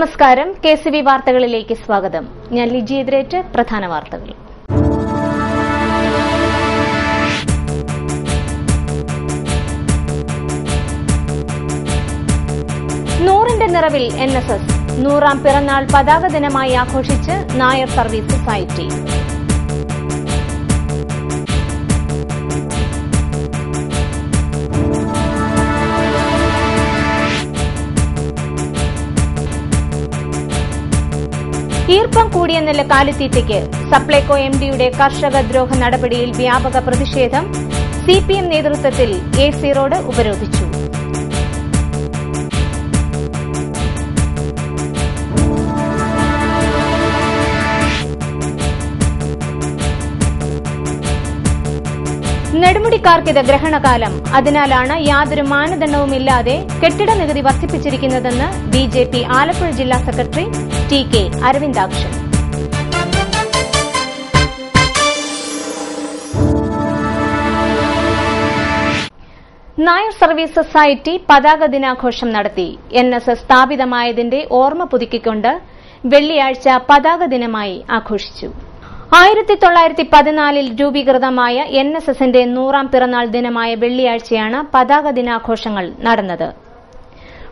നമസ്കാരം. KCB വാർത്തകളിലേക്ക് സ്വാഗതം. ഞാൻ ലിജി എതിരേറ്റ്. പ്രധാന വാർത്തകൾ. നൂറിന്റെ നിറവിൽ NSS 100ാം പിറന്നാൾ പതാക ദിനമായി ആഘോഷിച്ച് നായർ സർവീസ് സൊസൈറ്റി. ഈർപ്പം കൂടിയ നെല്ല് കാലിത്തീറ്റയ്ക്ക് സപ്ലൈകോ MDയുടെ കർഷകദ്രോഹ നടപടിയിൽ വ്യാപക പ്രതിഷേധം. CPM നേതൃത്വത്തിൽ AC റോഡ് ഉപരോധിച്ചു. നെടുമുടിക്കാർക്കിത് ഗ്രഹണകാലം. അതിനാലാണ് യാതൊരു മാനദണ്ഡവുമില്ലാതെ കെട്ടിട നികുതി വർദ്ധിപ്പിച്ചിരിക്കുന്നതെന്ന് BJP ആലപ്പുഴ ജില്ലാ secretary TK Aravindakshan. Nair service society പതാക ദിനാഘോഷം നടത്തി. NSS സ്ഥാപിതമായതിന്റെ ഓർമ്മ പുതുക്കിക്കൊണ്ട് വെള്ളിയാഴ്ച പതാക ദിനമായി ആഘോഷിച്ചു. 1914 രൂപീകൃതമായ NSSന്റെ 100ാം പിറന്നാൾ ദിനമായ വെള്ളിയാഴ്ചയാണ് പതാക ദിനാഘോഷങ്ങൾ നടന്നത്.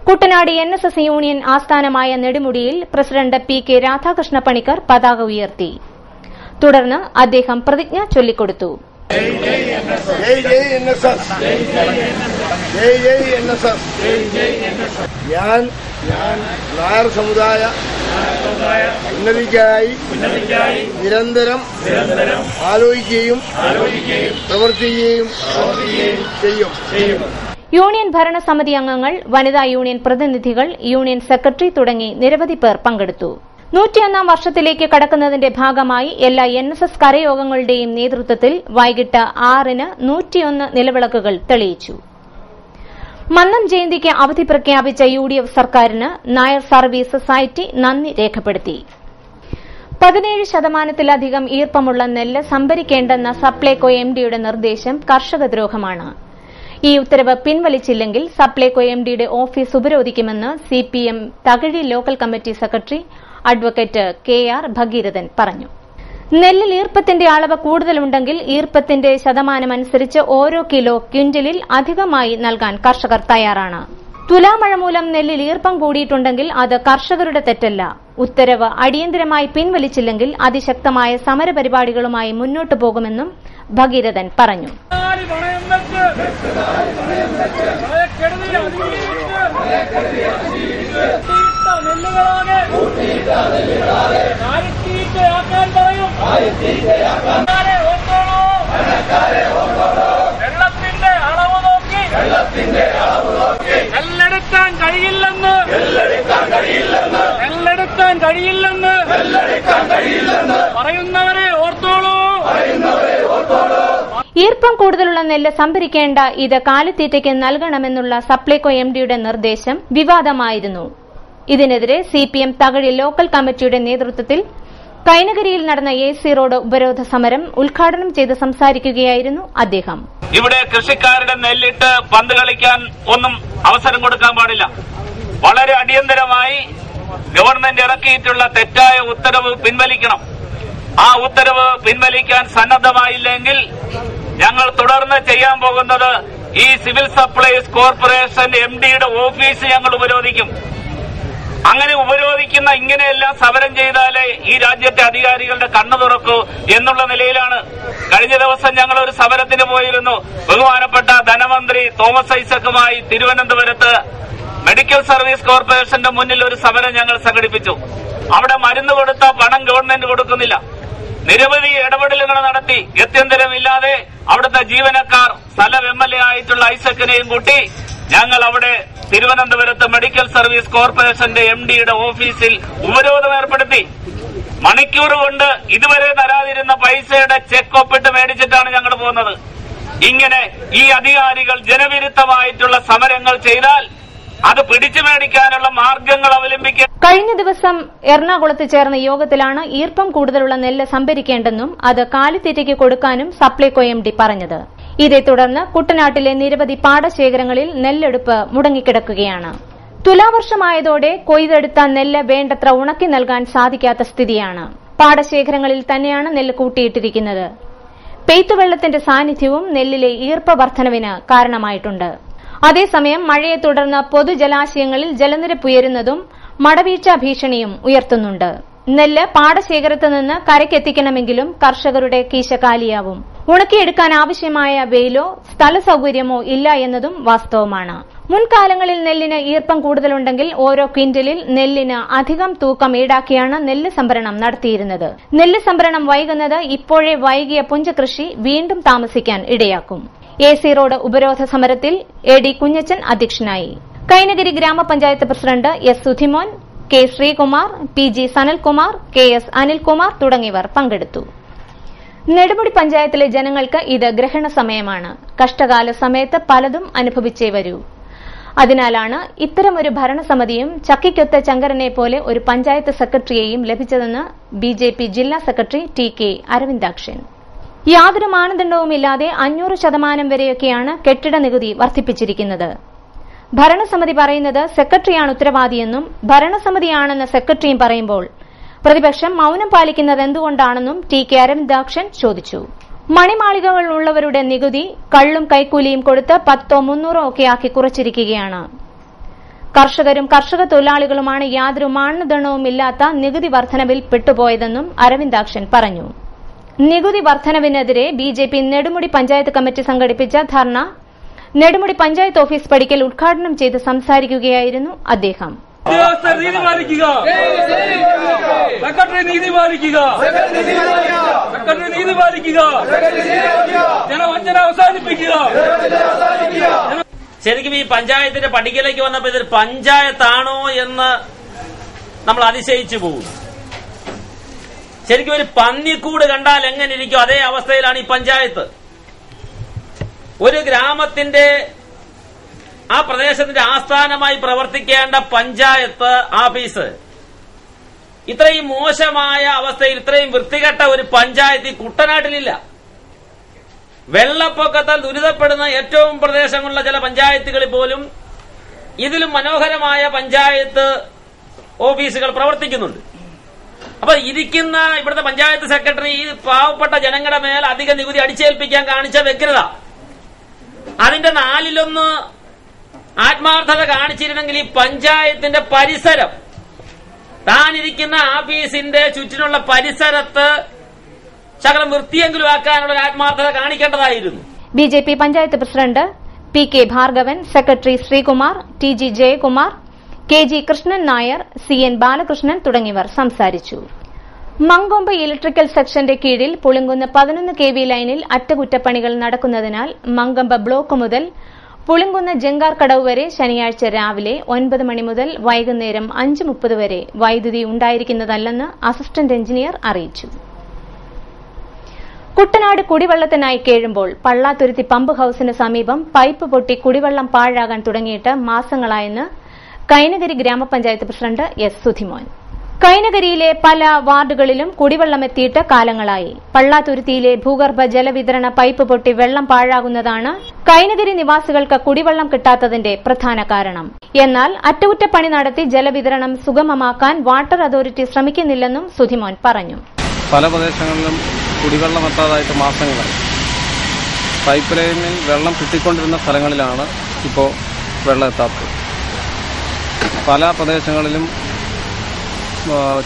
കുട്ടനാട് NSS യൂണിയൻ ആസ്ഥാനമായ നെടുമുടിയിൽ പ്രസിഡന്റ് PK രാധാകൃഷ്ണ പണിക്കർ പതാക ഉയർത്തി. തുടർന്ന് അദ്ദേഹം പ്രതിജ്ഞ ചൊല്ലിക്കൊടുത്തു. ഞാൻ നായർ സമുദായ ഉന്നതിക്കായി നിരന്തരം ആലോചിക്കുകയും പ്രവർത്തിക്കുകയും ചെയ്യും. യൂണിയൻ ഭരണസമിതി അംഗങ്ങൾ, വനിതാ യൂണിയൻ പ്രതിനിധികൾ, യൂണിയൻ സെക്രട്ടറി തുടങ്ങി നിരവധി പേർ പങ്കെടുത്തു. 101ാം വർഷത്തിലേക്ക് കടക്കുന്നതിന്റെ ഭാഗമായി എല്ലാ NSS കരയോഗങ്ങളുടെയും നേതൃത്വത്തിൽ വൈകിട്ട് 6-ന് 101 നിലവിളക്കുകൾ തെളിയിച്ചു. മന്നം ജയന്തിക്ക് അവധി പ്രഖ്യാപിച്ച UDF സർക്കാരിന് നായർ സർവീസ് സൊസൈറ്റി നന്ദി രേഖപ്പെടുത്തി. 17% ഈർപ്പമുള്ള നെല്ല് സംഭരിക്കേണ്ടെന്ന സപ്ലൈകോ MDയുടെ നിർദ്ദേശം കർഷകദ്രോഹമാണ്. ഈ ഉത്തരവ് പിൻവലിച്ചില്ലെങ്കിൽ സപ്ലൈകോ MDയുടെ ഓഫീസ് ഉപരോധിക്കുമെന്ന് CPM Thakazhi local committee secretary advocate KR Bhageerathan പറഞ്ഞു. നെല്ലിൽ ഈർപ്പത്തിന്റെ അളവ് കൂടുതലുണ്ടെങ്കിൽ ഈർപ്പത്തിന്റെ ശതമാനമനുസരിച്ച് ഓരോ കിലോ ക്വിന്റലിൽ അധികമായി നൽകാൻ കർഷകർ തയ്യാറാണ്. തുലാമഴ മൂലം നെല്ലിൽ ഈർപ്പം കൂടിയിട്ടുണ്ടെങ്കിൽ അത് കർഷകരുടെ തെറ്റല്ല. ഉത്തരവ് അടിയന്തരമായി പിൻവലിച്ചില്ലെങ്കിൽ അതിശക്തമായ സമരപരിപാടികളുമായി മുന്നോട്ടു പോകുമെന്നും ഭഗീരഥൻ പറഞ്ഞു. വെള്ളത്തിന്റെ അളവ് നോക്കി നെല്ലെടുക്കാൻ കഴിയില്ലെന്ന് പറയുന്നവരെ ഓർത്തോളൂ. ഈർപ്പം കൂടുതലുള്ള നെല്ല് സംഭരിക്കേണ്ട, ഇത് കാലിത്തീറ്റയ്ക്ക് നൽകണമെന്നുള്ള സപ്ലൈകോ MDയുടെ നിർദ്ദേശം വിവാദമായിരുന്നു. ഇതിനെതിരെ CPM തകഴി ലോക്കൽ കമ്മിറ്റിയുടെ നേതൃത്വത്തിൽ കൈനകരിയിൽ നടന്ന AC റോഡ് ഉപരോധ സമരം ഉദ്ഘാടനം ചെയ്ത് സംസാരിക്കുകയായിരുന്നു അദ്ദേഹം. ഇവിടെ കൃഷിക്കാരുടെ നെല്ലിട്ട് പന്ത് കളിക്കാൻ ഒന്നും അവസരം കൊടുക്കാൻ പാടില്ല. വളരെ അടിയന്തരമായി ഗവൺമെന്റ് ഇറക്കിയിട്ടുള്ള തെറ്റായ ഉത്തരവ് പിൻവലിക്കണം. ആ ഉത്തരവ് പിൻവലിക്കാൻ സന്നദ്ധമായില്ലെങ്കിൽ ഞങ്ങൾ തുടർന്ന് ചെയ്യാൻ പോകുന്നത് ഈ സിവിൽ സപ്ലൈസ് കോർപ്പറേഷൻ MDയുടെ ഓഫീസ് ഞങ്ങൾ ഉപരോധിക്കും. അങ്ങനെ ഉപരോധിക്കുന്ന ഇങ്ങനെയെല്ലാം സമരം ചെയ്താലേ ഈ രാജ്യത്തെ അധികാരികളുടെ കണ്ണു തുറക്കൂ എന്നുള്ള നിലയിലാണ്. കഴിഞ്ഞ ദിവസം ഞങ്ങൾ ഒരു സമരത്തിന് പോയിരുന്നു. ബഹുമാനപ്പെട്ട ധനമന്ത്രി തോമസ് ഐസക്കുമായി തിരുവനന്തപുരത്ത് മെഡിക്കൽ സർവീസ് കോർപ്പറേഷന്റെ മുന്നിൽ ഒരു സമരം ഞങ്ങൾ സംഘടിപ്പിച്ചു. അവിടെ മരുന്ന് കൊടുത്ത പണം ഗവൺമെന്റ് കൊടുക്കുന്നില്ല. നിരവധി ഇടപെടലുകൾ നടത്തി. ഗത്യന്തരമില്ലാതെ അവിടുത്തെ ജീവനക്കാർ സ്ഥലം MLA ആയിട്ടുള്ള ഐസക്കിനെയും കൂട്ടി ഞങ്ങൾ അവിടെ തിരുവനന്തപുരത്ത് മെഡിക്കൽ സർവീസ് കോർപ്പറേഷന്റെ MDയുടെ ഓഫീസിൽ ഉപരോധം ഏർപ്പെടുത്തി. മണിക്കൂർ കൊണ്ട് ഇതുവരെ തരാതിരുന്ന പൈസയുടെ ചെക്ക് ഒപ്പിട്ട് മേടിച്ചിട്ടാണ് ഞങ്ങൾ പോകുന്നത്. ഇങ്ങനെ ഈ അധികാരികൾ ജനവിരുദ്ധമായിട്ടുള്ള സമരങ്ങൾ ചെയ്താൽ അത് പിടിച്ചു മേടിക്കാനുള്ള മാർഗങ്ങൾ അവലംബിക്കുക. കഴിഞ്ഞ ദിവസം എറണാകുളത്ത് ചേർന്ന യോഗത്തിലാണ് ഈർപ്പം കൂടുതലുള്ള നെല്ല് സംഭരിക്കേണ്ടെന്നും അത് കാലിത്തീറ്റയ്ക്ക് കൊടുക്കാനും സപ്ലൈകോ MD പറഞ്ഞത്. ഇതേ തുടർന്ന് കുട്ടനാട്ടിലെ നിരവധി പാടശേഖരങ്ങളിൽ നെല്ലെടുപ്പ് മുടങ്ങിക്കിടക്കുകയാണ്. തുലാവർഷമായതോടെ കൊയ്തെടുത്ത നെല്ല് വേണ്ടത്ര ഉണക്കി നൽകാൻ സാധിക്കാത്ത സ്ഥിതിയാണ്. പാടശേഖരങ്ങളിൽ തന്നെയാണ് നെല്ല് കൂട്ടിയിട്ടിരിക്കുന്നത്. പെയ്ത്തുവെള്ളത്തിന്റെ സാന്നിധ്യവും നെല്ലിലെ ഈർപ്പ വർധനവിന് കാരണമായിട്ടുണ്ട്. അതേസമയം മഴയെ തുടർന്ന് പൊതുജലാശയങ്ങളിൽ ജലനിരപ്പ് ഉയരുന്നതും മടവീഴ്ച ഭീഷണിയും ഉയർത്തുന്നുണ്ട്. നെല്ല് പാടശേഖരത്ത് നിന്ന് കരയ്ക്കെത്തിക്കണമെങ്കിലും കർഷകരുടെ കീശ കാലിയാവും. ഉണക്കിയെടുക്കാൻ ആവശ്യമായ വെയിലോ സ്ഥല സൌകര്യമോ ഇല്ല എന്നതും വാസ്തവമാണ്. മുൻകാലങ്ങളിൽ നെല്ലിന് ഈർപ്പം കൂടുതലുണ്ടെങ്കിൽ ഓരോ ക്വിന്റലിൽ നെല്ലിന് അധികം തൂക്കം ഈടാക്കിയാണ് നെല്ല് സംഭരണം നടത്തിയിരുന്നത്. നെല്ല് സംഭരണം വൈകുന്നത് ഇപ്പോഴേ വൈകിയ പുഞ്ചകൃഷി വീണ്ടും താമസിക്കാൻ ഇടയാക്കും. AC റോഡ് ഉപരോധ സമരത്തിൽ AD കുഞ്ഞച്ചൻ അധ്യക്ഷനായി. കൈനഗിരി ഗ്രാമപഞ്ചായത്ത് president S സുധിമോൻ, K Sreekumar, PG Sanalkumar, KS Anilkumar തുടങ്ങിയവർ പങ്കെടുത്തു. നെടുമുടി പഞ്ചായത്തിലെ ജനങ്ങൾക്ക് ഇത് ഗ്രഹണ സമയമാണ്. കഷ്ടകാല സമയത്ത് പലതും അനുഭവിച്ചേ വരൂ. അതിനാലാണ് ഇത്തരമൊരു ഭരണസമിതിയും ചക്കിക്കൊത്ത ചങ്കരനെ പോലെ ഒരു പഞ്ചായത്ത് സെക്രട്ടറിയെയും ലഭിച്ചതെന്ന് BJP ജില്ലാ സെക്രട്ടറി TK അരവിന്ദാക്ഷൻ. യാതൊരു മാനദണ്ഡവുമില്ലാതെ 500% വരെയൊക്കെയാണ് കെട്ടിട നികുതി വർദ്ധിപ്പിച്ചിരിക്കുന്നത്. ഭരണസമിതി പറയുന്നത് സെക്രട്ടറിയാണ് ഉത്തരവാദിയെന്നും ഭരണസമിതിയാണെന്ന് സെക്രട്ടറിയും പറയുമ്പോൾ പ്രതിപക്ഷം മൌനം പാലിക്കുന്നത് എന്തുകൊണ്ടാണെന്നും TK അരവിന്ദാക്ഷൻ ചോദിച്ചു. മണിമാളികകൾ ഉള്ളവരുടെ നികുതി കള്ളും കൈക്കൂലിയും കൊടുത്ത് 10 300 ഒക്കെയാക്കി കുറച്ചിരിക്കുകയാണ്. കർഷകരും കർഷക തൊഴിലാളികളുമാണ് യാതൊരു മാനദണ്ഡവുമില്ലാത്ത നികുതി വർധനവിൽ പെട്ടുപോയതെന്നും അരവിന്ദാക്ഷൻ പറഞ്ഞു. നികുതി വർധനവിനെതിരെ BJP നെടുമുടി പഞ്ചായത്ത് കമ്മിറ്റി സംഘടിപ്പിച്ച ധർണ നെടുമുടി പഞ്ചായത്ത് ഓഫീസ് പടിക്കൽ ഉദ്ഘാടനം ചെയ്ത് സംസാരിക്കുകയായിരുന്നു അദ്ദേഹം. ശരിക്കും ഈ പഞ്ചായത്തിന്റെ പടിക്കലേക്ക് വന്നപ്പോൾ ഇതൊരു പഞ്ചായത്താണോ എന്ന് നമ്മൾ അതിശയിച്ചു പോകും. ശരിക്കും ഒരു പന്നിക്കൂട് കണ്ടാൽ എങ്ങനെ ഇരിക്കും അതേ അവസ്ഥയിലാണ് ഈ പഞ്ചായത്ത്. ഒരു ഗ്രാമത്തിന്റെ ആ പ്രദേശത്തിന്റെ ആസ്ഥാനമായി പ്രവർത്തിക്കേണ്ട പഞ്ചായത്ത് ഓഫീസ് ഇത്രയും മോശമായ അവസ്ഥയിൽ ഇത്രയും വൃത്തികെട്ട ഒരു പഞ്ചായത്ത് കുട്ടനാട്ടിലില്ല. വെള്ളപ്പൊക്കത്താൽ ദുരിതപ്പെടുന്ന ഏറ്റവും പ്രദേശങ്ങളുള്ള ചില പഞ്ചായത്തുകളിൽ പോലും ഇതിലും മനോഹരമായ പഞ്ചായത്ത് ഓഫീസുകൾ പ്രവർത്തിക്കുന്നുണ്ട്. അപ്പൊ ഇരിക്കുന്ന ഇവിടുത്തെ പഞ്ചായത്ത് സെക്രട്ടറി ഈ പാവപ്പെട്ട ജനങ്ങളുടെ മേൽ അധിക നികുതി അടിച്ചേൽപ്പിക്കാൻ കാണിച്ച വ്യഗ്രത, അതിന്റെ 4/1 ആത്മാർത്ഥത കാണിച്ചിരുന്നെങ്കിൽ ഈ പഞ്ചായത്തിന്റെ പരിസരം, താനിരിക്കുന്ന ഓഫീസിന്റെ ചുറ്റിനുള്ള പരിസരത്ത് ശകലം വൃത്തിയെങ്കിലും ആക്കാനുള്ള ഒരു ആത്മാർത്ഥത കാണിക്കേണ്ടതായിരുന്നു. BJP panchayat president PK Bhargavan, secretary Sreekumar, TG Jayakumar, KG Krishnan Nair, CN Balakrishnan തുടങ്ങിയവർ സംസാരിച്ചു. മങ്കൊമ്പ് ഇലക്ട്രിക്കൽ സെക്ഷന്റെ കീഴിൽ പുളിങ്കുന്ന് 11 kV ലൈനിൽ അറ്റകുറ്റപ്പണികൾ നടക്കുന്നതിനാൽ മങ്കൊമ്പ് ബ്ലോക്ക് മുതൽ പുളിങ്കുന്ന് ജങ്കാർക്കടവ് വരെ ശനിയാഴ്ച രാവിലെ 9 മണി മുതൽ വൈകുന്നേരം 5:30 വരെ വൈദ്യുതി ഉണ്ടായിരിക്കുന്നതല്ലെന്ന് അസിസ്റ്റന്റ് എഞ്ചിനീയർ അറിയിച്ചു. കുട്ടനാട് കുടിവെള്ളത്തിനായി കേഴുമ്പോൾ പള്ളാത്തുരുത്തി പമ്പ് ഹൌസിന് സമീപം പൈപ്പ് പൊട്ടി കുടിവെള്ളം പാഴാകാൻ തുടങ്ങിയിട്ട് മാസങ്ങളായെന്ന് കൈനഗിരി ഗ്രാമപഞ്ചായത്ത് പ്രസിഡന്റ് S സുധിമോൻ. കൈനഗരിയിലെ പല വാർഡുകളിലും കുടിവെള്ളമെത്തിയിട്ട് കാലങ്ങളായി. പള്ളാത്തുരുത്തിയിലെ ഭൂഗർഭ ജലവിതരണ പൈപ്പ് പൊട്ടി വെള്ളം പാഴാകുന്നതാണ് കൈനഗരി നിവാസികൾക്ക് കുടിവെള്ളം കിട്ടാത്തതിന്റെ പ്രധാന കാരണം. എന്നാൽ അറ്റകുറ്റപ്പണി നടത്തി ജലവിതരണം സുഗമമാക്കാൻ വാട്ടർ അതോറിറ്റി ശ്രമിക്കുന്നില്ലെന്നും സുധിമോൻ പറഞ്ഞു. പല പ്രദേശങ്ങളിലും കുടിവെള്ളം എത്താതായിട്ട് മാസങ്ങളായി. പൈപ്പ് ലൈനിൽ വെള്ളം കിട്ടിക്കൊണ്ടിരുന്ന സ്ഥലങ്ങളിലാണ് ഇപ്പോൾ വെള്ളം എത്താത്തത്. പല പ്രദേശങ്ങളിലും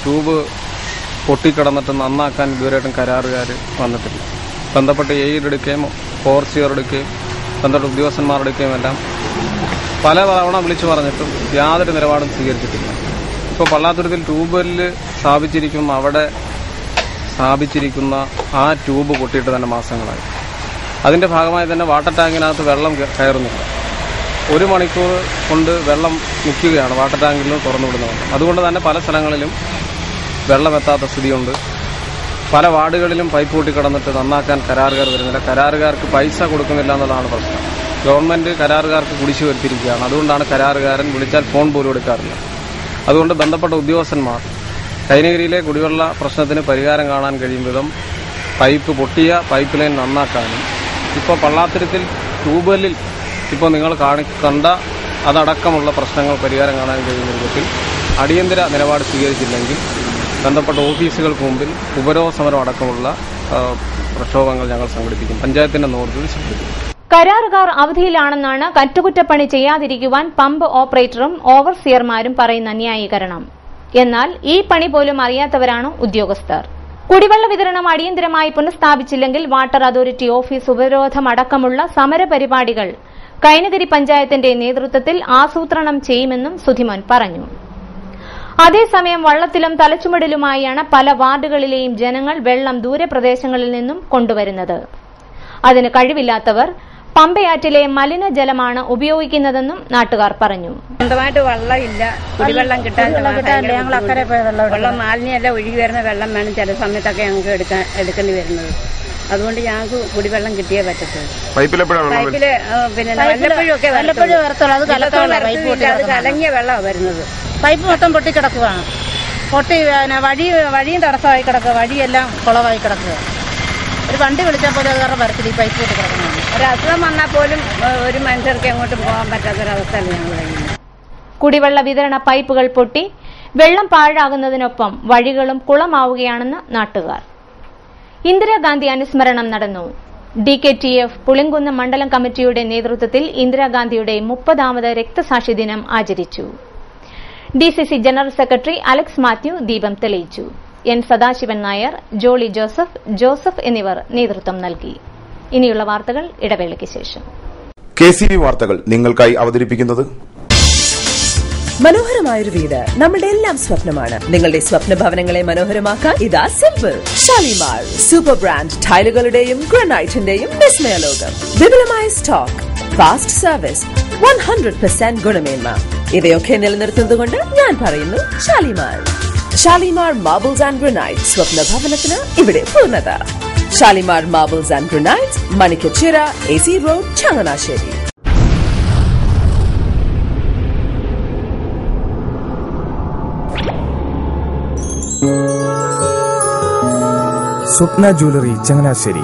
ട്യൂബ് പൊട്ടിക്കിടന്നിട്ട് നന്നാക്കാൻ ഇതുവരെയായിട്ടും കരാറുകാർ വന്നിട്ടില്ല. ബന്ധപ്പെട്ട എയ്ഡെടുക്കുകയും ഫോർസിയറെടുക്കുകയും ബന്ധപ്പെട്ട ഉദ്യോഗസ്ഥന്മാരെടുക്കുകയും എല്ലാം പല തവണ വിളിച്ചു പറഞ്ഞിട്ടും യാതൊരു നിലപാടും സ്വീകരിച്ചിട്ടില്ല. ഇപ്പോൾ പള്ളാത്തുരുത്തിൽ ട്യൂബിൽ അവിടെ സ്ഥാപിച്ചിരിക്കുന്ന ആ ട്യൂബ് പൊട്ടിയിട്ട് തന്നെ മാസങ്ങളായി. അതിന്റെ ഭാഗമായി തന്നെ വാട്ടർ ടാങ്കിനകത്ത് വെള്ളം കയറുന്നില്ല. 1 മണിക്കൂർ കൊണ്ട് വെള്ളം നിൽക്കുകയാണ് വാട്ടർ ടാങ്കിൽ നിന്ന് തുറന്നു വിടുന്നത്. അതുകൊണ്ട് തന്നെ പല സ്ഥലങ്ങളിലും വെള്ളമെത്താത്ത സ്ഥിതിയുണ്ട്. പല വാർഡുകളിലും പൈപ്പ് പൊട്ടി കിടന്നിട്ട് നന്നാക്കാൻ കരാറുകാർ വരുന്നില്ല. കരാറുകാർക്ക് പൈസ കൊടുക്കുന്നില്ല എന്നുള്ളതാണ് പ്രശ്നം. ഗവൺമെന്റ് കരാറുകാർക്ക് കുടിശ്ശിക വരുത്തിയിരിക്കുകയാണ്. അതുകൊണ്ടാണ് കരാറുകാരൻ വിളിച്ചാൽ ഫോൺ പോലും എടുക്കാറില്ല. അതുകൊണ്ട് ബന്ധപ്പെട്ട ഉദ്യോഗസ്ഥന്മാർ കൈനഗിരിയിലെ കുടിവെള്ള പ്രശ്നത്തിന് പരിഹാരം കാണാൻ കഴിയും വിധം പൊട്ടിയ പൈപ്പ് ലൈൻ നന്നാക്കാനും ഇപ്പോൾ പള്ളാത്തുരുത്തിൽ ട്യൂബ്വെല്ലിൽ ഇപ്പോൾ നിങ്ങൾ കണ്ട അതടക്കമുള്ള പ്രശ്നങ്ങൾ പരിഹാരം കാണാൻ കഴിയുന്ന വിധത്തിൽ അടിയന്തര നിലപാട് സ്വീകരിച്ചില്ലെങ്കിൽ ബന്ധപ്പെട്ട ഓഫീസുകൾക്ക് മുമ്പിൽ ഉപരോധ സമരം അടക്കമുള്ള പ്രക്ഷോഭങ്ങൾ ഞങ്ങൾ സംഘടിപ്പിക്കും. പഞ്ചായത്തിന്റെ നേതൃത്വത്തിൽ സംഘടിപ്പിക്കും. കരാറുകാർ അവധിയിലാണെന്നാണ് അറ്റകുറ്റപ്പണി ചെയ്യാതിരിക്കുവാൻ പമ്പ് ഓപ്പറേറ്ററും ഓവർസിയർമാരും പറയുന്ന ന്യായീകരണം. എന്നാൽ ഈ പണി പോലും അറിയാത്തവരാണ് ഉദ്യോഗസ്ഥർ. കുടിവെള്ള വിതരണം അടിയന്തരമായി പുനഃസ്ഥാപിച്ചില്ലെങ്കിൽ വാട്ടർ അതോറിറ്റി ഓഫീസ് ഉപരോധമടക്കമുള്ള സമരപരിപാടികൾ കൈനഗിരി പഞ്ചായത്തിന്റെ നേതൃത്വത്തിൽ ആസൂത്രണം ചെയ്യുമെന്നും സുധിമോൻ പറഞ്ഞു. അതേസമയം വള്ളത്തിലും തലച്ചുമടലുമായാണ് പല വാർഡുകളിലെയും ജനങ്ങൾ വെള്ളം ദൂരപ്രദേശങ്ങളിൽ നിന്നും കൊണ്ടുവരുന്നത്. അതിന് കഴിവില്ലാത്തവർ പമ്പയാറ്റിലെ മലിനജലമാണ് ഉപയോഗിക്കുന്നതെന്നും നാട്ടുകാർ പറഞ്ഞു. സ്വന്തമായിട്ട് വെള്ളമില്ല, കുടിവെള്ളം വെള്ളം മാലിന്യമല്ല, ഒഴുകി വരുന്ന വെള്ളം വേണം ചില സമയത്തൊക്കെ ഞങ്ങൾക്ക് എടുക്കേണ്ടി വരുന്നത്. അതുകൊണ്ട് ഞങ്ങൾക്ക് കുടിവെള്ളം കിട്ടിയേ പറ്റത്തുള്ളൂ. പൈപ്പില് പിന്നെ അത് കലങ്ങിയ വെള്ളമാണ് വരുന്നത്. പൈപ്പ് മൊത്തം പൊട്ടിക്കിടക്കുകയാണ്. വഴിയും തടസ്സമായി കിടക്കുക, വഴിയെല്ലാം കുളമായി കിടക്കുക. ഒരു വണ്ടി വിളിച്ചാൽ പോലും അത് വരത്തില്ല, ഈ പൈപ്പ് പൊട്ടി കിടക്കുന്നതാണ്. ഒരു അസുഖം വന്നാൽ പോലും ഒരു മനുഷ്യർക്ക് എങ്ങോട്ടും പോകാൻ പറ്റാത്തൊരവസ്ഥയാണ് ഞങ്ങൾ കഴിയുന്നത്. കുടിവെള്ള വിതരണ പൈപ്പുകൾ പൊട്ടി വെള്ളം പാഴാകുന്നതിനൊപ്പം വഴികളും കുളമാവുകയാണെന്ന് നാട്ടുകാർ. ഇന്ദിരാഗാന്ധി അനുസ്മരണം നടന്നു. DKTF പുളിങ്കുന്ന് മണ്ഡലം കമ്മിറ്റിയുടെ നേതൃത്വത്തിൽ ഇന്ദിരാഗാന്ധിയുടെ 30ാമത് രക്തസാക്ഷി ദിനം ആചരിച്ചു. DCC general secretary Alex Mathew ദീപം തെളിയിച്ചു. N സദാശിവൻ നായർ, ജോളി ജോസഫ് എന്നിവർ നേതൃത്വം നൽകി. ഇനിയുള്ള വാർത്തകൾ ഇടവേളയ്ക്ക് ശേഷം. KCV വാർത്തകൾ നിങ്ങൾക്കായി അവതരിപ്പിക്കുന്നത് മനോഹരമായൊരു വീട് നമ്മുടെ എല്ലാം സ്വപ്നമാണ്. നിങ്ങളുടെ സ്വപ്ന ഭവനങ്ങളെ മനോഹരമാക്കാൻ ഇതാ സിമ്പിൾ. ഷാലിമാർ സൂപ്പർ ബ്രാൻഡ് ടൈലുകളുടെയും ഗ്രാനൈറ്റിന്റെയും വിസ്മയ ലോകം. വിപുലമായ സ്റ്റോക്ക്, ഫാസ്റ്റ് സർവീസ്, 100% ഗുണമേന്മ ഇവയൊക്കെ നിലനിർത്തുന്നതുകൊണ്ട് ഞാൻ പറയുന്നു Shalimar. Shalimar marbles and granite, സ്വപ്ന ഭവനത്തിന് ഇവിടെ പൂർണ്ണത. Shalimar marbles and granite, Manikkachira, AC road, Changanassery. Swapna jewellery Changanassery,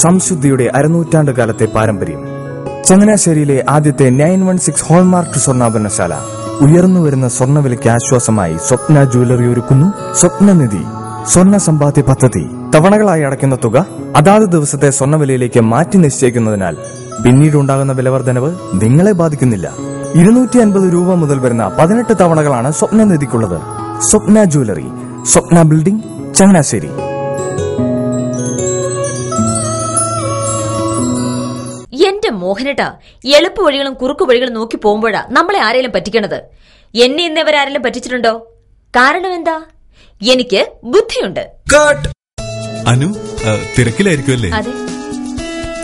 സംശുദ്ധിയുടെ അരനൂറ്റാണ്ട് കാലത്തെ പാരമ്പര്യം. ചങ്ങനാശ്ശേരിയിലെ ആദ്യത്തെ 916 ഹോൾമാർക്ക് സ്വർണ്ണാഭരണശാല. ഉയർന്നുവരുന്ന സ്വർണ്ണവിലയ്ക്ക് ആശ്വാസമായി സ്വപ്ന ജ്വല്ലറി ഒരുക്കുന്നു സ്വപ്നനിധി സ്വർണ്ണ സമ്പാദ്യ പദ്ധതി. തവണകളായി അടയ്ക്കുന്ന തുക അതാത് ദിവസത്തെ സ്വർണ്ണവിലയിലേക്ക് മാറ്റി നിശ്ചയിക്കുന്നതിനാൽ പിന്നീടുണ്ടാകുന്ന വിലവർദ്ധനവ് നിങ്ങളെ ബാധിക്കുന്നില്ല. 250 രൂപ മുതൽ വരുന്ന 18 തവണകളാണ് സ്വപ്നനിധിക്കുള്ളത്. സ്വപ്ന ജ്വല്ലറി, സ്വപ്ന ബിൽഡിംഗ്, ചങ്ങനാശ്ശേരി. എന്റെ മോഹനേട്ടാ, എളുപ്പ വഴികളും കുറുക്കു വഴികളും നോക്കി പോകുമ്പോഴാ നമ്മളെ ആരെങ്കിലും പറ്റിക്കണത്. എന്നെ ഇന്നവരാരെങ്കിലും പറ്റിച്ചിട്ടുണ്ടോ? കാരണം എന്താ? എനിക്ക് ബുദ്ധിയുണ്ട്. അനു തിരക്കിലായിരിക്കുമല്ലേ? അതെ.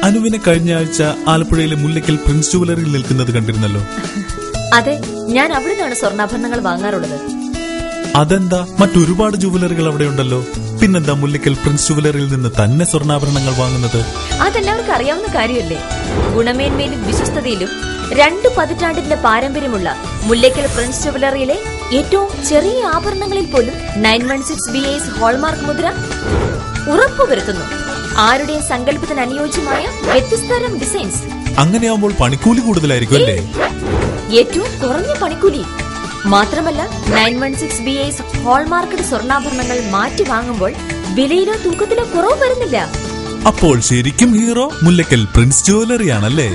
അനുവിനെ കഴിഞ്ഞ ആഴ്ച ആലപ്പുഴയിലെ മുല്ലയ്ക്കൽ പ്രിൻസ് ജുവലറിയിൽ നിൽക്കുന്നത് കണ്ടിരുന്നല്ലോ. അതെ, ഞാൻ അവിടെ നിന്നാണ് സ്വർണ്ണാഭരണങ്ങൾ വാങ്ങാറുള്ളത്. അതെന്താ, മറ്റൊരുപാട് ജുവലറികൾ അവിടെ ഉണ്ടല്ലോ, പിന്നെന്താ മുല്ലയ്ക്കൽ പ്രിൻസ് ജുവലറിയിൽ നിന്ന് തന്നെ സ്വർണ്ണാഭരണങ്ങൾ വാങ്ങുന്നത്? അതെല്ലാവർക്കും അറിയാവുന്ന കാര്യമല്ലേ. ഗുണമേന്മയിലും വിശ്വസ്തതയിലും 2 പതിറ്റാണ്ടിന്റെ പാരമ്പര്യമുള്ള മുല്ലയ്ക്കൽ പ്രിൻസ് ജുവലറിയിലെ ഏറ്റവും ചെറിയ ആഭരണങ്ങളിൽ പോലും 916 BIS ഹോൾമാർക്ക് മുദ്ര ഉറപ്പുവരുത്തുന്നു. ആരുടെയും സങ്കല്പത്തിന് അനുയോജ്യമായ വ്യത്യസ്തതരം ഡിസൈൻസ്. അങ്ങനെയാവുമ്പോൾ പണിക്കൂലി കൂടുതലായിരിക്കും അല്ലേ? ഏറ്റവും കുറഞ്ഞ പണിക്കൂലി മാത്രമല്ല, 916 BIS ഹോൾമാർക്കഡ് സ്വർണ്ണാഭരണങ്ങൾ മാറ്റി വാങ്ങുമ്പോൾ വിലയിലോ തൂക്കത്തിലോ കുറവ് വരുന്നില്ല. അപ്പോൾ ശരിക്കും ഹീറോ മുല്ലയ്ക്കൽ പ്രിൻസ് ജുവലറിയാണല്ലേ?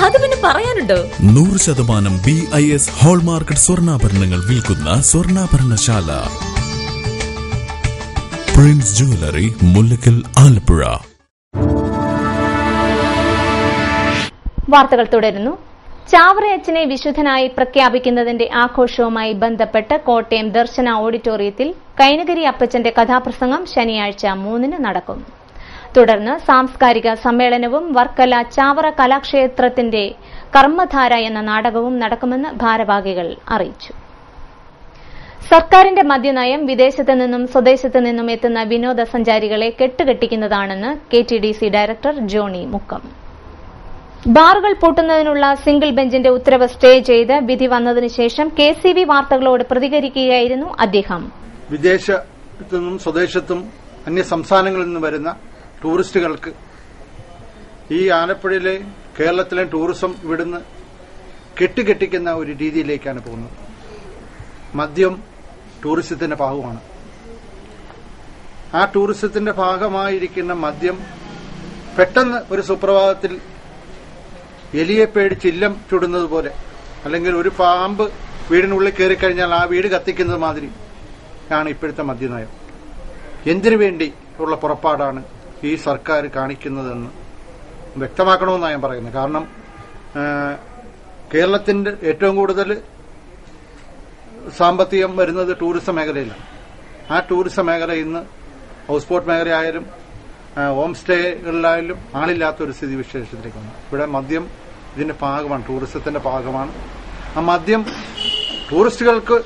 അത് പിന്നെ പറയാനുണ്ടോ? 100% BIS ഹോൾമാർക്കഡ് സ്വർണ്ണാഭരണങ്ങൾ വിൽക്കുന്ന സ്വർണ്ണാഭരണശാല പ്രിൻസ് ജുവലറി, മുല്ലയ്ക്കൽ, ആലപ്പുഴ. വാർത്തകൾ തുടരുന്നു. ചാവറയച്ചനെ വിശുദ്ധനായി പ്രഖ്യാപിക്കുന്നതിന്റെ ആഘോഷവുമായി ബന്ധപ്പെട്ട് കോട്ടയം ദർശന ഓഡിറ്റോറിയത്തിൽ കൈനഗിരി അപ്പച്ചന്റെ കഥാപ്രസംഗം ശനിയാഴ്ച 3-ന് നടക്കും. തുടർന്ന് സാംസ്കാരിക സമ്മേളനവും വർക്കല ചാവറ കലാക്ഷേത്രത്തിന്റെ കർമ്മധാര എന്ന നാടകവും നടക്കുമെന്ന് ഭാരവാഹികൾ അറിയിച്ചു. സർക്കാരിന്റെ മദ്യനയം വിദേശത്ത് നിന്നും സ്വദേശത്ത് നിന്നും എത്തുന്ന വിനോദസഞ്ചാരികളെ കെട്ടുകെട്ടിക്കുന്നതാണെന്ന് KTDC ഡയറക്ടർ ജോണി മുക്കം. ബാറുകൾ പൂട്ടുന്നതിനുള്ള സിംഗിൾ ബെഞ്ചിന്റെ ഉത്തരവ് സ്റ്റേ ചെയ്ത് വിധി വന്നതിനുശേഷം KCV വാർത്തകളോട് പ്രതികരിക്കുകയായിരുന്നു അദ്ദേഹം. വിദേശത്തു നിന്നും സ്വദേശത്തും അന്യ സംസ്ഥാനങ്ങളിൽ നിന്നും വരുന്ന ടൂറിസ്റ്റുകൾക്ക് ഈ ആലപ്പുഴയിലെ കേരളത്തിലെ ടൂറിസം ഇവിടുന്ന് കെട്ടിക്കുന്ന ഒരു രീതിയിലേക്കാണ് പോകുന്നത്. മദ്യം ടൂറിസത്തിന്റെ ഭാഗമാണ്. ആ ടൂറിസത്തിന്റെ ഭാഗമായിരിക്കുന്ന മദ്യം പെട്ടെന്ന് ഒരു സുപ്രഭാതത്തിൽ എലിയെ പേടിച്ച് ഇല്ലം ചുടുന്നത് പോലെ, അല്ലെങ്കിൽ ഒരു പാമ്പ് വീടിനുള്ളിൽ കയറിക്കഴിഞ്ഞാൽ ആ വീട് കത്തിക്കുന്നത് മാതിരി ആണ് ഇപ്പോഴത്തെ മദ്യനയം. എന്തിനു വേണ്ടി ഉള്ള പുറപ്പാടാണ് ഈ സർക്കാർ കാണിക്കുന്നതെന്ന് വ്യക്തമാക്കണമെന്നാണ് ഞാൻ പറയുന്നത്. കാരണം കേരളത്തിന്റെ ഏറ്റവും കൂടുതൽ സാമ്പത്തികം വരുന്നത് ടൂറിസം മേഖലയിലാണ്. ആ ടൂറിസം മേഖല ഇന്ന് ഹൗസ് ബോട്ട് മേഖലയായാലും ഹോം സ്റ്റേകളിലായാലും ആളില്ലാത്തൊരു സ്ഥിതി വിശേഷത്തിലേക്ക് വന്നു. ഇവിടെ മദ്യം ഇതിന്റെ ഭാഗമാണ്, ടൂറിസത്തിന്റെ ഭാഗമാണ്. ആ മദ്യം ടൂറിസ്റ്റുകൾക്ക്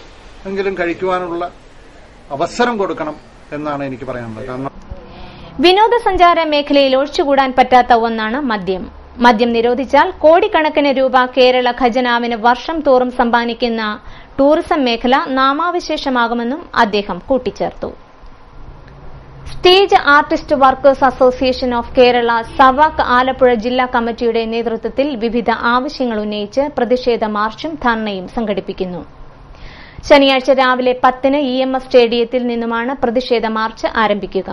എങ്കിലും കഴിക്കുവാനുള്ള അവസരം കൊടുക്കണം എന്നാണ് എനിക്ക് പറയാനുള്ളത്. കാരണം വിനോദസഞ്ചാര മേഖലയിൽ ഒഴിച്ചുകൂടാൻ പറ്റാത്ത ഒന്നാണ് മദ്യം. മദ്യം നിരോധിച്ചാൽ കോടിക്കണക്കിന് രൂപ കേരള ഖജനാവിന് വർഷം തോറും സമ്പാദിക്കുന്ന ടൂറിസം മേഖല നാമാവശേഷമാകുമെന്നും അദ്ദേഹം കൂട്ടിച്ചേർത്തു. Stage artist workers association of Kerala Sawak Alappuzha ജില്ലാ കമ്മിറ്റിയുടെ നേതൃത്വത്തിൽ വിവിധ ആവശ്യങ്ങൾ ഉന്നയിച്ച് പ്രതിഷേധ മാർച്ചും ധർണയും സംഘടിപ്പിക്കുന്നു. ശനിയാഴ്ച രാവിലെ 10-ന് EMS സ്റ്റേഡിയത്തിൽ നിന്നുമാണ് പ്രതിഷേധ മാർച്ച് ആരംഭിക്കുക.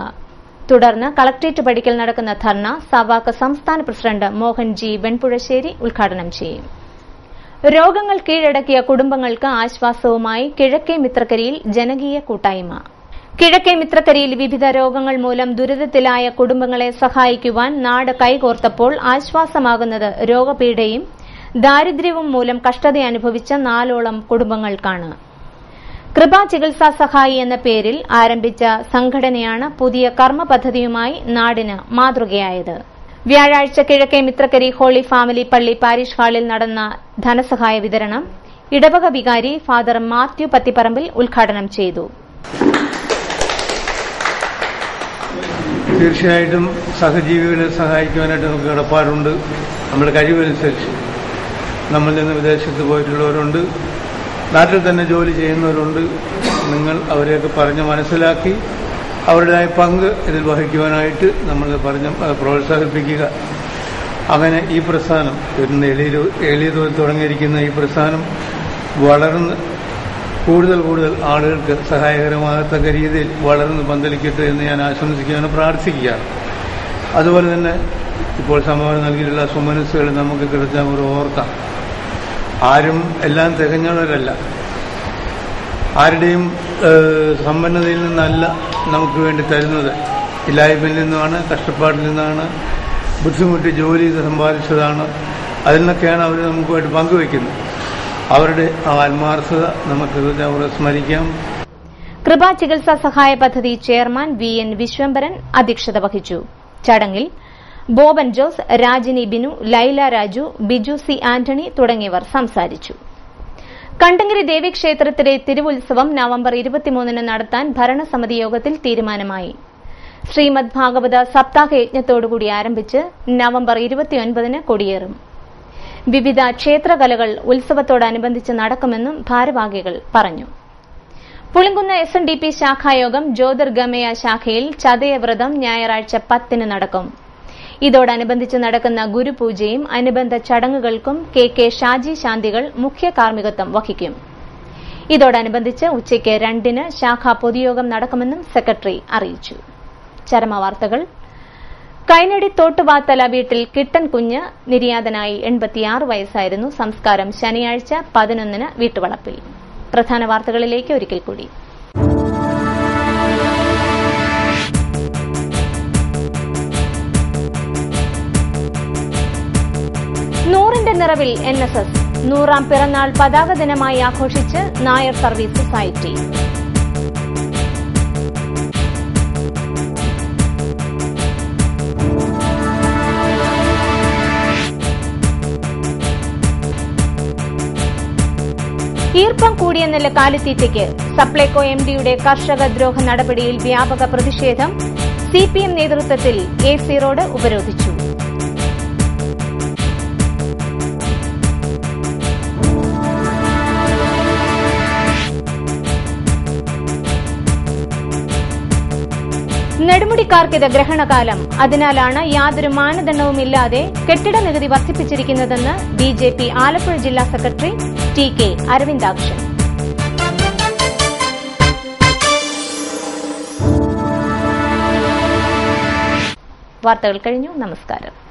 തുടർന്ന് കളക്ട്രേറ്റ് പടിക്കൽ നടക്കുന്ന ധർണ സവാക് സംസ്ഥാന പ്രസിഡന്റ് മോഹൻ ജി വെൺപുഴശ്ശേരി ഉദ്ഘാടനം ചെയ്യും. രോഗങ്ങൾ കീഴടക്കിയ കുടുംബങ്ങൾക്ക് ആശ്വാസവുമായി കിഴക്കേ മിത്രക്കരിയിൽ ജനകീയ കൂട്ടായ്മ. കിഴക്കേ മിത്രക്കരിയിൽ വിവിധ രോഗങ്ങൾ മൂലം ദുരിതത്തിലായ കുടുംബങ്ങളെ സഹായിക്കുവാൻ നാട് കൈകോർത്തപ്പോൾ ആശ്വാസമാകുന്നത് രോഗപീഠയും ദാരിദ്ര്യവും മൂലം കഷ്ടതയനുഭവിച്ച 4ഓളം കുടുംബങ്ങൾക്കാണ്. കൃപാ ചികിത്സാ സഹായി എന്ന പേരിൽ ആരംഭിച്ച സംഘടനയാണ് പുതിയ കർമ്മ പദ്ധതിയുമായി നാടിന് മാതൃകയായത്. വ്യാഴാഴ്ച കിഴക്കേ മിത്രക്കരി ഹോളി ഫാമിലി പള്ളി പാരിഷ് ഹാളിൽ നടന്ന ധനസഹായ വിതരണം ഇടവക വികാരി ഫാദർ മാത്യു പത്തിപ്പറമ്പിൽ ഉദ്ഘാടനം ചെയ്തു. തീർച്ചയായിട്ടും സഹജീവികളെ സഹായിക്കുവാനായിട്ട് നമുക്ക് കടപ്പാടുണ്ട്. നമ്മുടെ കഴിവനുസരിച്ച് നമ്മളിൽ നിന്ന് വിദേശത്ത് പോയിട്ടുള്ളവരുണ്ട്, നാട്ടിൽ തന്നെ ജോലി ചെയ്യുന്നവരുണ്ട്. നിങ്ങൾ അവരെയൊക്കെ പറഞ്ഞ് മനസ്സിലാക്കി അവരുടേതായ പങ്ക് ഇതിൽ വഹിക്കുവാനായിട്ട് നമ്മൾ പറഞ്ഞ് പ്രോത്സാഹിപ്പിക്കുക. അങ്ങനെ ഈ പ്രസ്ഥാനം എളിയ തോതിൽ തുടങ്ങിയിരിക്കുന്ന ഈ പ്രസ്ഥാനം വളർന്ന് കൂടുതൽ ആളുകൾക്ക് സഹായകരമാകത്തക്ക രീതിയിൽ വളർന്ന് പന്തലിക്കട്ടെ എന്ന് ഞാൻ ആശംസിക്കുകയാണ്, പ്രാർത്ഥിക്കുകയാണ്. അതുപോലെ തന്നെ ഇപ്പോൾ സംഭാവന നൽകിയിട്ടുള്ള സുമനസ്സുകൾ നമുക്ക് കൃത്യമായി ഓർക്കാം. ആരും എല്ലാം തികഞ്ഞവരല്ല, ആരുടെയും സമ്പന്നതയിൽ നിന്നല്ല നമുക്ക് വേണ്ടി തരുന്നത്. ഇല്ലായ്മയിൽ നിന്നാണ്, കഷ്ടപ്പാടിൽ നിന്നാണ്, ബുദ്ധിമുട്ടി ജോലി ചെയ്ത് സമ്പാദിച്ചതാണ്. അതിൽ നിന്നൊക്കെയാണ് അവർ നമുക്ക് വേണ്ടി പങ്കുവയ്ക്കുന്നത്. അവരുടെ ആത്മാർത്ഥത നമുക്ക് സ്മരിക്കാം. കൃപാ ചികിത്സാ സഹായ പദ്ധതി ചെയർമാൻ VN വിശ്വംഭരൻ അധ്യക്ഷത വഹിച്ചു. ചടങ്ങിൽ ബോബൻ ജോസ്, രാജിനി ബിനു, ലൈല രാജു, ബിജു സി ആന്റണി തുടങ്ങിയവർ സംസാരിച്ചു. കണ്ടങ്കരി ദേവീക്ഷേത്രത്തിലെ തിരുവുത്സവം നവംബർ 23-ന് നടത്താൻ ഭരണസമിതി യോഗത്തിൽ തീരുമാനമായി. ശ്രീമദ് ഭാഗവത സപ്താഹ യജ്ഞത്തോടുകൂടി ആരംഭിച്ച് നവംബർ 29-ന് കൊടിയേറും. വിവിധ ക്ഷേത്രകലകൾ ഉത്സവത്തോടനുബന്ധിച്ച് നടക്കുമെന്നും ഭാരവാഹികൾ പറഞ്ഞു. പുളിങ്കുന്ന് SNDP ശാഖായോഗം ജ്യോതിർഗമയ ശാഖയിൽ ചതയവ്രതം ഞായറാഴ്ച 10-ന് നടക്കും. ഇതോടനുബന്ധിച്ച് നടക്കുന്ന ഗുരുപൂജയും അനുബന്ധ ചടങ്ങുകൾക്കും KK ഷാജി ശാന്തികൾ മുഖ്യ കാർമ്മികത്വം വഹിക്കും. ഇതോടനുബന്ധിച്ച് ഉച്ചയ്ക്ക് 2-ന് ശാഖാ പൊതുയോഗം നടക്കുമെന്നും സെക്രട്ടറി അറിയിച്ചു. ചരമവാർത്തകൾ. കൈനടി തോട്ടുവാത്തല വീട്ടിൽ കിട്ടൻ കുഞ്ഞ് നിര്യാതനായി 86 വയസ്സായിരുന്നു. സംസ്കാരം ശനിയാഴ്ച 11-ന് വീട്ടുവളപ്പിൽ. പ്രധാന വാർത്തകളിലേക്ക് ഒരിക്കൽ കൂടി. നൂറിന്റെ നിറവിൽ NSS 100ാം പിറന്നാൾ പതാക ദിനമായി ആഘോഷിച്ച് നായർ സർവീസ് സൊസൈറ്റി. ഈർപ്പം കൂടിയ നെല്ല് കാലിത്തീറ്റയ്ക്ക് സപ്ലൈകോ MDയുടെ കർഷകദ്രോഹ നടപടിയിൽ വ്യാപക പ്രതിഷേധം. CPM നേതൃത്വത്തിൽ AC റോഡ് ഉപരോധിച്ചു. നെടുമുടിക്കാർക്കിത് ഗ്രഹണകാലം, അതിനാലാണ് യാതൊരു മാനദണ്ഡവുമില്ലാതെ കെട്ടിട നികുതി വർദ്ധിപ്പിച്ചിരിക്കുന്നതെന്ന് ബിജെപി ആലപ്പുഴ ജില്ലാ സെക്രട്ടറി TK അരവിന്ദാക്ഷൻ. വാർത്തകൾ കഴിഞ്ഞു. നമസ്കാരം.